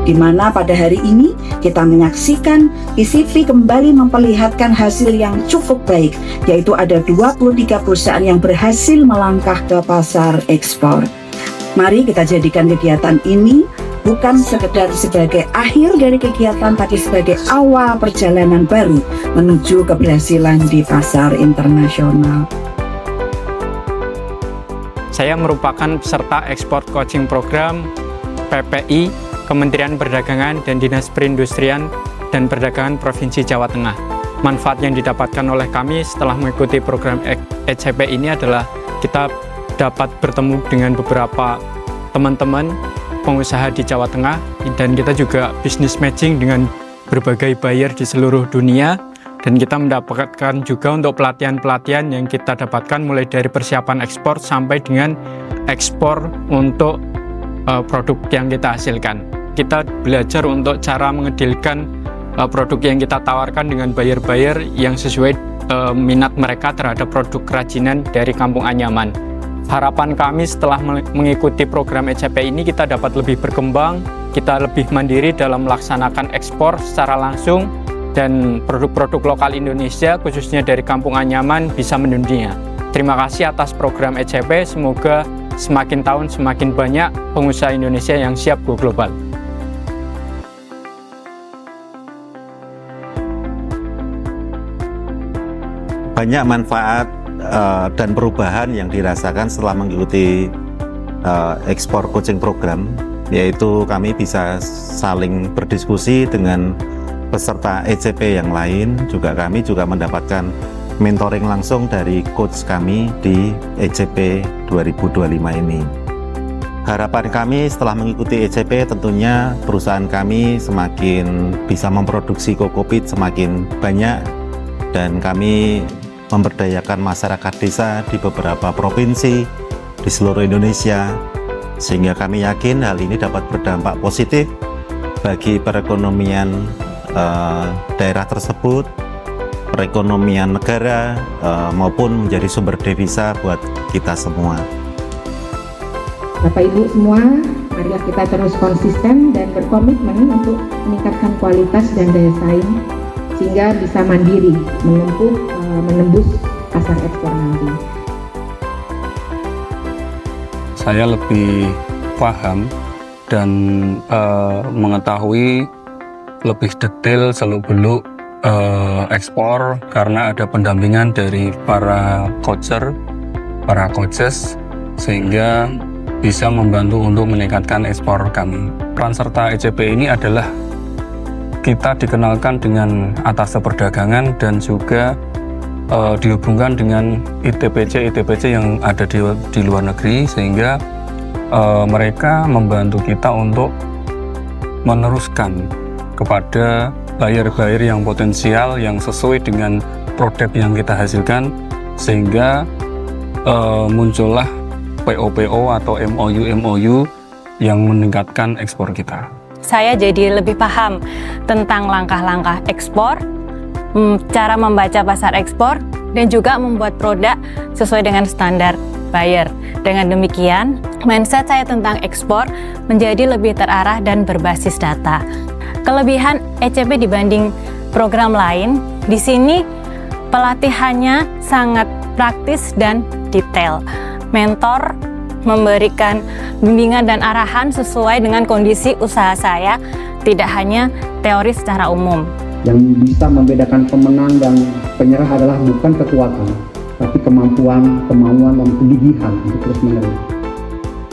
di mana pada hari ini kita menyaksikan PCV kembali memperlihatkan hasil yang cukup baik, yaitu ada 23 perusahaan yang berhasil melangkah ke pasar ekspor. Mari kita jadikan kegiatan ini bukan sekedar sebagai akhir dari kegiatan, tapi sebagai awal perjalanan baru menuju keberhasilan di pasar internasional. Saya merupakan peserta ekspor coaching program PPI, Kementerian Perdagangan dan Dinas Perindustrian dan Perdagangan Provinsi Jawa Tengah. Manfaat yang didapatkan oleh kami setelah mengikuti program ECP ini adalah kita dapat bertemu dengan beberapa teman-teman pengusaha di Jawa Tengah, dan kita juga business matching dengan berbagai buyer di seluruh dunia, dan kita mendapatkan juga untuk pelatihan-pelatihan yang kita dapatkan mulai dari persiapan ekspor sampai dengan ekspor untuk produk yang kita hasilkan. Kita belajar untuk cara mengedilkan produk yang kita tawarkan dengan buyer-buyer yang sesuai minat mereka terhadap produk kerajinan dari Kampung Anyaman. Harapan kami setelah mengikuti program ECP ini, kita dapat lebih berkembang, kita lebih mandiri dalam melaksanakan ekspor secara langsung, dan produk-produk lokal Indonesia khususnya dari Kampung Anyaman bisa mendunia. Terima kasih atas program ECP, semoga semakin tahun semakin banyak pengusaha Indonesia yang siap go global. Banyak manfaat dan perubahan yang dirasakan setelah mengikuti ekspor coaching program, yaitu kami bisa saling berdiskusi dengan peserta ECP yang lain, juga kami juga mendapatkan mentoring langsung dari coach kami di ECP 2025 ini. Harapan kami setelah mengikuti ECP tentunya perusahaan kami semakin bisa memproduksi kokopit semakin banyak, dan kami memberdayakan masyarakat desa di beberapa provinsi di seluruh Indonesia, sehingga kami yakin hal ini dapat berdampak positif bagi perekonomian daerah tersebut, perekonomian negara, maupun menjadi sumber devisa buat kita semua. Bapak Ibu semua, marilah kita terus konsisten dan berkomitmen untuk meningkatkan kualitas dan daya saing sehingga bisa mandiri menembus pasar ekspor nanti. Saya lebih paham dan mengetahui lebih detail seluk-beluk ekspor karena ada pendampingan dari para coaches, sehingga bisa membantu untuk meningkatkan ekspor kami. Peran serta ECP ini adalah kita dikenalkan dengan atas perdagangan dan juga dihubungkan dengan ITPC yang ada di luar negeri, sehingga mereka membantu kita untuk meneruskan kepada buyer-buyer yang potensial yang sesuai dengan produk yang kita hasilkan, sehingga muncullah PO-PO atau MOU yang meningkatkan ekspor kita. Saya jadi lebih paham tentang langkah-langkah ekspor, cara membaca pasar ekspor, dan juga membuat produk sesuai dengan standar buyer. Dengan demikian, mindset saya tentang ekspor menjadi lebih terarah dan berbasis data. Kelebihan ECP dibanding program lain, di sini pelatihannya sangat praktis dan detail. Mentor memberikan bimbingan dan arahan sesuai dengan kondisi usaha saya, tidak hanya teori secara umum. Yang bisa membedakan pemenang dan penyerah adalah bukan kekuatan, tapi kemampuan, kemauan, dan kegigihan untuk terus menerus.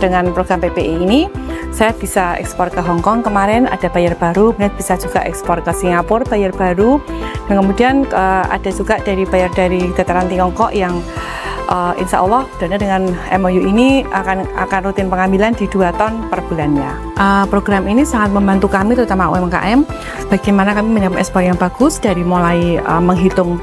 Dengan program PPI ini, saya bisa ekspor ke Hong Kong kemarin, ada buyer baru, kemudian bisa juga ekspor ke Singapura, buyer baru, dan kemudian ada juga dari buyer dari dataran Tiongkok yang insya Allah dengan MOU ini akan rutin pengambilan di 2 ton per bulannya. Program ini sangat membantu kami, terutama UMKM, bagaimana kami mendapat ekspor yang bagus, dari mulai menghitung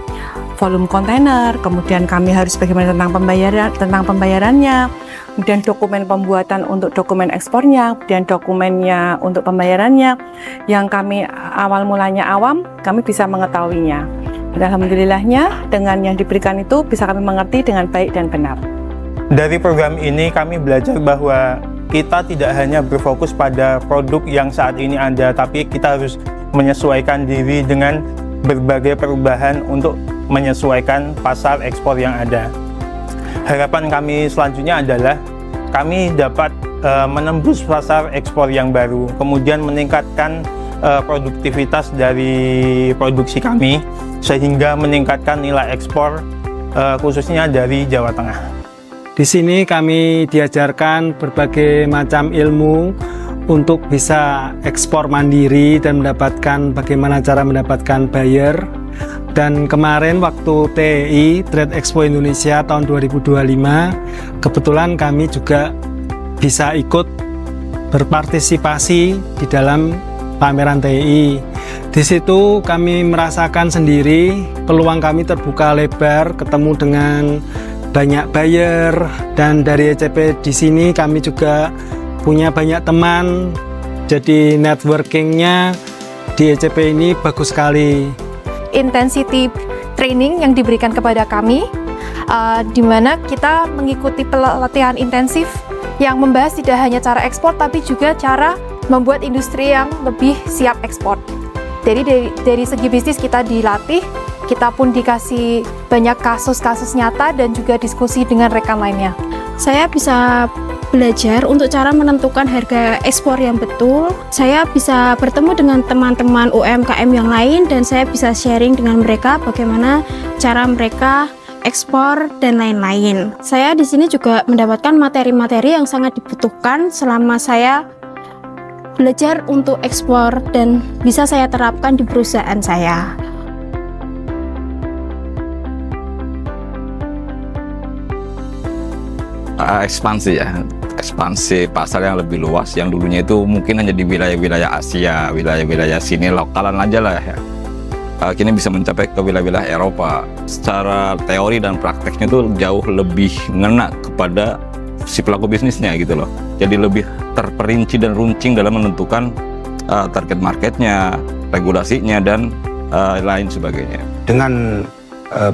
volume kontainer, kemudian kami harus bagaimana tentang pembayarannya, kemudian dokumen pembuatan untuk dokumen ekspornya, kemudian dokumennya untuk pembayarannya, yang kami awal mulanya awam, kami bisa mengetahuinya. Dan alhamdulillahnya dengan yang diberikan itu bisa kami mengerti dengan baik dan benar. Dari program ini kami belajar bahwa kita tidak hanya berfokus pada produk yang saat ini ada, tapi kita harus menyesuaikan diri dengan berbagai perubahan untuk menyesuaikan pasar ekspor yang ada. Harapan kami selanjutnya adalah kami dapat menembus pasar ekspor yang baru, kemudian meningkatkan produktivitas dari produksi kami sehingga meningkatkan nilai ekspor khususnya dari Jawa Tengah. Di sini kami diajarkan berbagai macam ilmu untuk bisa ekspor mandiri dan mendapatkan bagaimana cara mendapatkan buyer. Dan kemarin waktu TEI Trade Expo Indonesia tahun 2025, kebetulan kami juga bisa ikut berpartisipasi di dalam pameran TEI. Di situ kami merasakan sendiri peluang kami terbuka lebar, ketemu dengan banyak buyer, dan dari ECP di sini kami juga punya banyak teman. Jadi networkingnya di ECP ini bagus sekali. Intensity training yang diberikan kepada kami, di mana kita mengikuti pelatihan intensif yang membahas tidak hanya cara ekspor tapi juga cara membuat industri yang lebih siap ekspor. Jadi dari segi bisnis kita dilatih, kita pun dikasih banyak kasus-kasus nyata dan juga diskusi dengan rekan lainnya. Saya bisa belajar untuk cara menentukan harga ekspor yang betul. Saya bisa bertemu dengan teman-teman UMKM yang lain dan saya bisa sharing dengan mereka bagaimana cara mereka ekspor dan lain-lain. Saya di sini juga mendapatkan materi-materi yang sangat dibutuhkan selama saya belajar untuk ekspor dan bisa saya terapkan di perusahaan saya. Ekspansi ya, ekspansi pasar yang lebih luas, yang dulunya itu mungkin hanya di wilayah-wilayah Asia, wilayah-wilayah sini lokalan aja lah ya. Kini bisa mencapai ke wilayah-wilayah Eropa. Secara teori dan prakteknya itu jauh lebih ngena kepada si pelaku bisnisnya gitu loh. Jadi lebih terperinci dan runcing dalam menentukan target marketnya, regulasinya, dan lain sebagainya. Dengan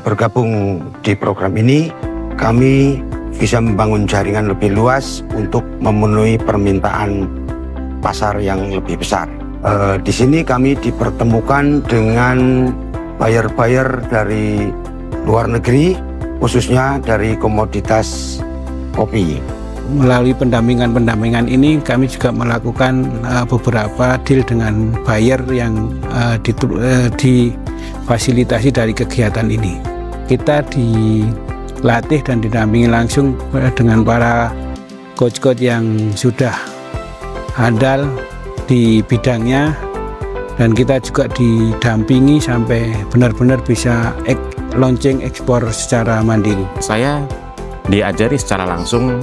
bergabung di program ini, kami bisa membangun jaringan lebih luas untuk memenuhi permintaan pasar yang lebih besar. Di sini kami dipertemukan dengan buyer-buyer dari luar negeri, khususnya dari komoditas kopi. Melalui pendampingan ini kami juga melakukan beberapa deal dengan buyer yang difasilitasi dari kegiatan ini. Kita dilatih dan didampingi langsung dengan para coach-coach yang sudah handal di bidangnya, dan kita juga didampingi sampai benar-benar bisa launching ekspor secara mandiri. Saya diajari secara langsung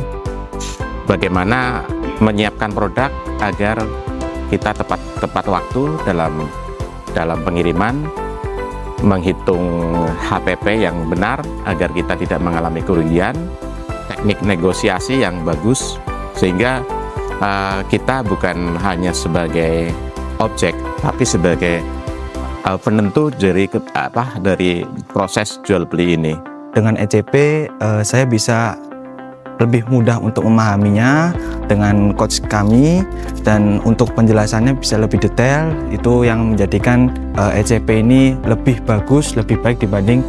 bagaimana menyiapkan produk agar kita tepat waktu dalam pengiriman, menghitung HPP yang benar agar kita tidak mengalami kerugian, teknik negosiasi yang bagus sehingga kita bukan hanya sebagai objek tapi sebagai penentu dari proses jual beli ini. Dengan ECP saya bisa lebih mudah untuk memahaminya dengan coach kami, dan untuk penjelasannya bisa lebih detail. Itu yang menjadikan ECP ini lebih bagus, lebih baik dibanding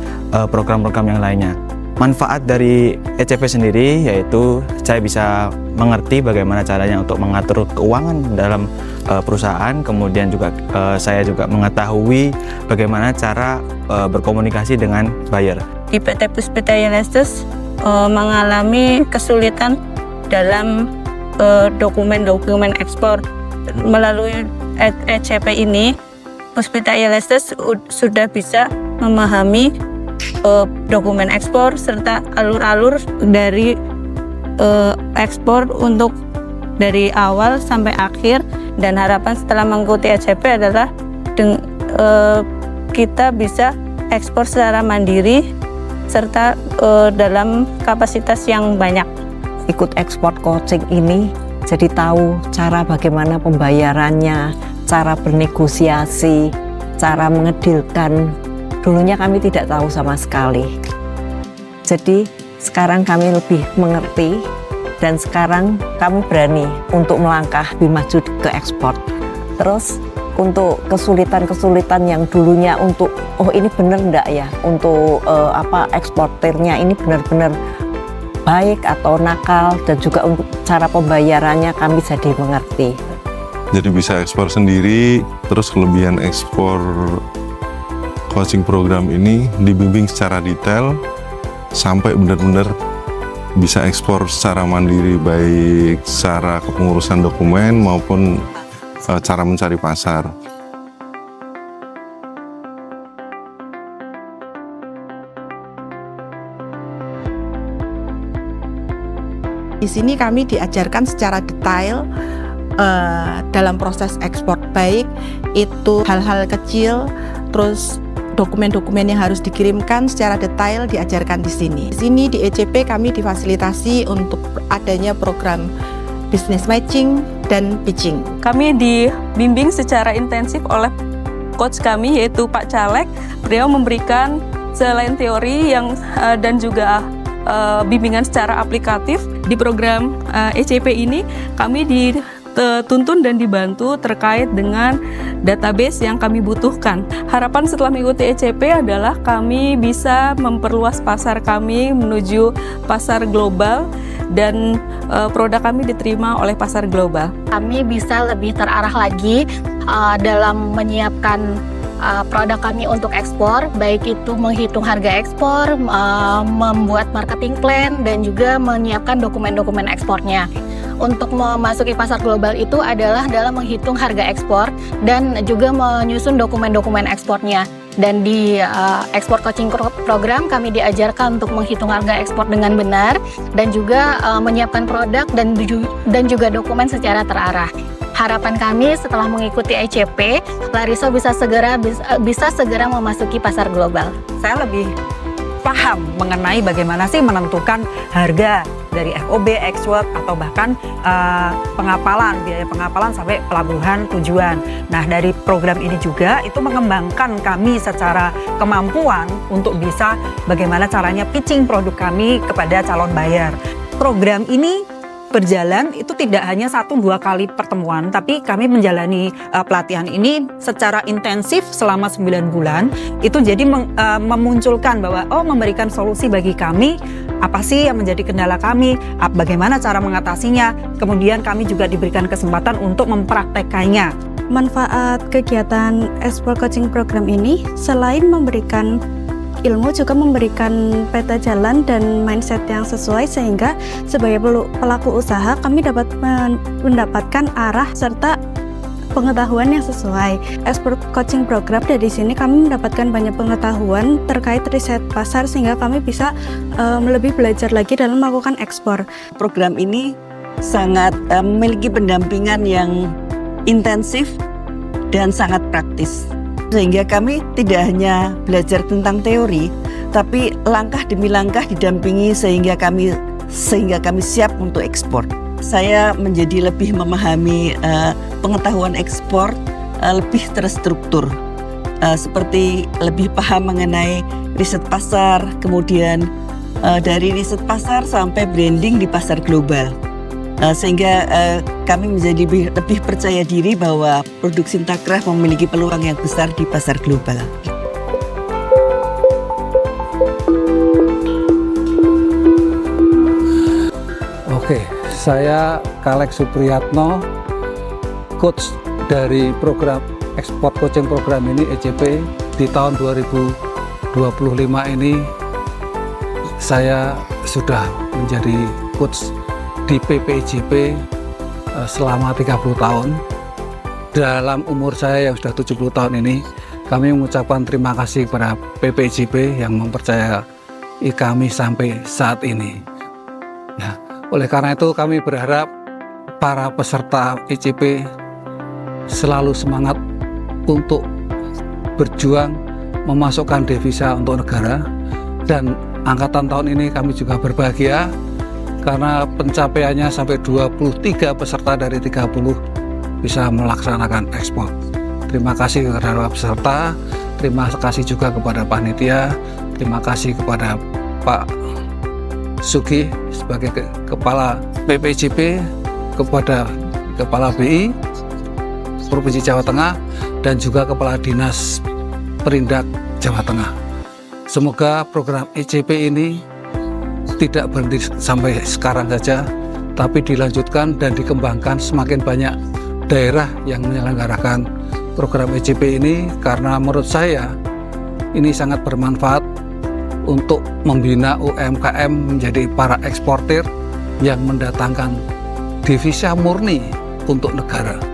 program-program yang lainnya. Manfaat dari ECP sendiri yaitu saya bisa mengerti bagaimana caranya untuk mengatur keuangan dalam perusahaan, kemudian juga saya juga mengetahui bagaimana cara berkomunikasi dengan buyer. Di PT Puspita Yelestes mengalami kesulitan dalam dokumen-dokumen ekspor. Melalui ECP ini, Puspita Yelestes sudah bisa memahami dokumen ekspor serta alur-alur dari ekspor untuk dari awal sampai akhir, dan harapan setelah mengikuti ECP adalah kita bisa ekspor secara mandiri serta dalam kapasitas yang banyak. Ikut ekspor coaching ini jadi tahu cara bagaimana pembayarannya, cara bernegosiasi, cara mengedilkan. Dulunya kami tidak tahu sama sekali. Jadi sekarang kami lebih mengerti dan sekarang kami berani untuk melangkah lebih maju ke ekspor. Terus untuk kesulitan-kesulitan yang dulunya untuk ini benar enggak ya untuk eksportirnya ini benar-benar baik atau nakal, dan juga untuk cara pembayarannya kami jadi mengerti. Jadi bisa ekspor sendiri, terus kelebihan ekspor coaching program ini dibimbing secara detail sampai benar-benar bisa ekspor secara mandiri, baik secara kepengurusan dokumen maupun cara mencari pasar. Di sini kami diajarkan secara detail dalam proses ekspor, baik itu hal-hal kecil, terus dokumen-dokumen yang harus dikirimkan secara detail diajarkan di sini. Di sini di ECP kami difasilitasi untuk adanya program business matching dan pitching. Kami dibimbing secara intensif oleh coach kami yaitu Pak Caleg. Beliau memberikan selain teori dan juga bimbingan secara aplikatif. Di program ECP ini kami dituntun dan dibantu terkait dengan database yang kami butuhkan. Harapan setelah mengikuti ECP adalah kami bisa memperluas pasar kami menuju pasar global dan produk kami diterima oleh pasar global. Kami bisa lebih terarah lagi dalam menyiapkan produk kami untuk ekspor, baik itu menghitung harga ekspor, membuat marketing plan, dan juga menyiapkan dokumen-dokumen ekspornya. Untuk memasuki pasar global itu adalah dalam menghitung harga ekspor dan juga menyusun dokumen-dokumen ekspornya. Dan di ekspor coaching program kami diajarkan untuk menghitung harga ekspor dengan benar dan juga menyiapkan produk dan juga dokumen secara terarah. Harapan kami setelah mengikuti ECP, Larissa bisa segera memasuki pasar global. Saya lebih paham mengenai bagaimana sih menentukan harga dari FOB, export, atau bahkan biaya pengapalan sampai pelabuhan tujuan. Nah, dari program ini juga itu mengembangkan kami secara kemampuan untuk bisa bagaimana caranya pitching produk kami kepada calon buyer. Program ini berjalan itu tidak hanya 1-2 kali pertemuan, tapi kami menjalani pelatihan ini secara intensif selama 9 bulan. Itu jadi memunculkan bahwa memberikan solusi bagi kami, apa sih yang menjadi kendala kami, bagaimana cara mengatasinya, kemudian kami juga diberikan kesempatan untuk mempraktekannya. Manfaat kegiatan ekspor coaching program ini selain memberikan ilmu juga memberikan peta jalan dan mindset yang sesuai, sehingga sebagai pelaku usaha kami dapat mendapatkan arah serta pengetahuan yang sesuai. Ekspor coaching program dari sini kami mendapatkan banyak pengetahuan terkait riset pasar, sehingga kami bisa lebih belajar lagi dalam melakukan ekspor. Program ini sangat memiliki pendampingan yang intensif dan sangat praktis. Sehingga kami tidak hanya belajar tentang teori, tapi langkah demi langkah didampingi sehingga kami siap untuk ekspor. Saya menjadi lebih memahami pengetahuan ekspor lebih terstruktur, seperti lebih paham mengenai riset pasar, kemudian dari riset pasar sampai branding di pasar global. Sehingga kami menjadi lebih percaya diri bahwa produk Sintakrah memiliki peluang yang besar di pasar global. Oke, saya Kalek Supriyatno, coach dari program ekspor coaching program ini ECP. Di tahun 2025 ini saya sudah menjadi coach di PPIJP selama 30 tahun. Dalam umur saya yang sudah 70 tahun ini, kami mengucapkan terima kasih kepada PPIJP yang mempercayai kami sampai saat ini. Ya, oleh karena itu kami berharap para peserta ECP selalu semangat untuk berjuang memasukkan devisa untuk negara, dan angkatan tahun ini kami juga berbahagia karena pencapaiannya sampai 23 peserta dari 30 bisa melaksanakan ekspor. Terima kasih kepada peserta, terima kasih juga kepada panitia, terima kasih kepada Pak Sugi sebagai Kepala PPJP kepada Kepala BI Provinsi Jawa Tengah dan juga Kepala Dinas Perindak Jawa Tengah. Semoga program ECP ini tidak berhenti sampai sekarang saja, tapi dilanjutkan dan dikembangkan. Semakin banyak daerah yang menyelenggarakan program ECP ini, karena menurut saya ini sangat bermanfaat untuk membina UMKM menjadi para eksportir yang mendatangkan devisa murni untuk negara.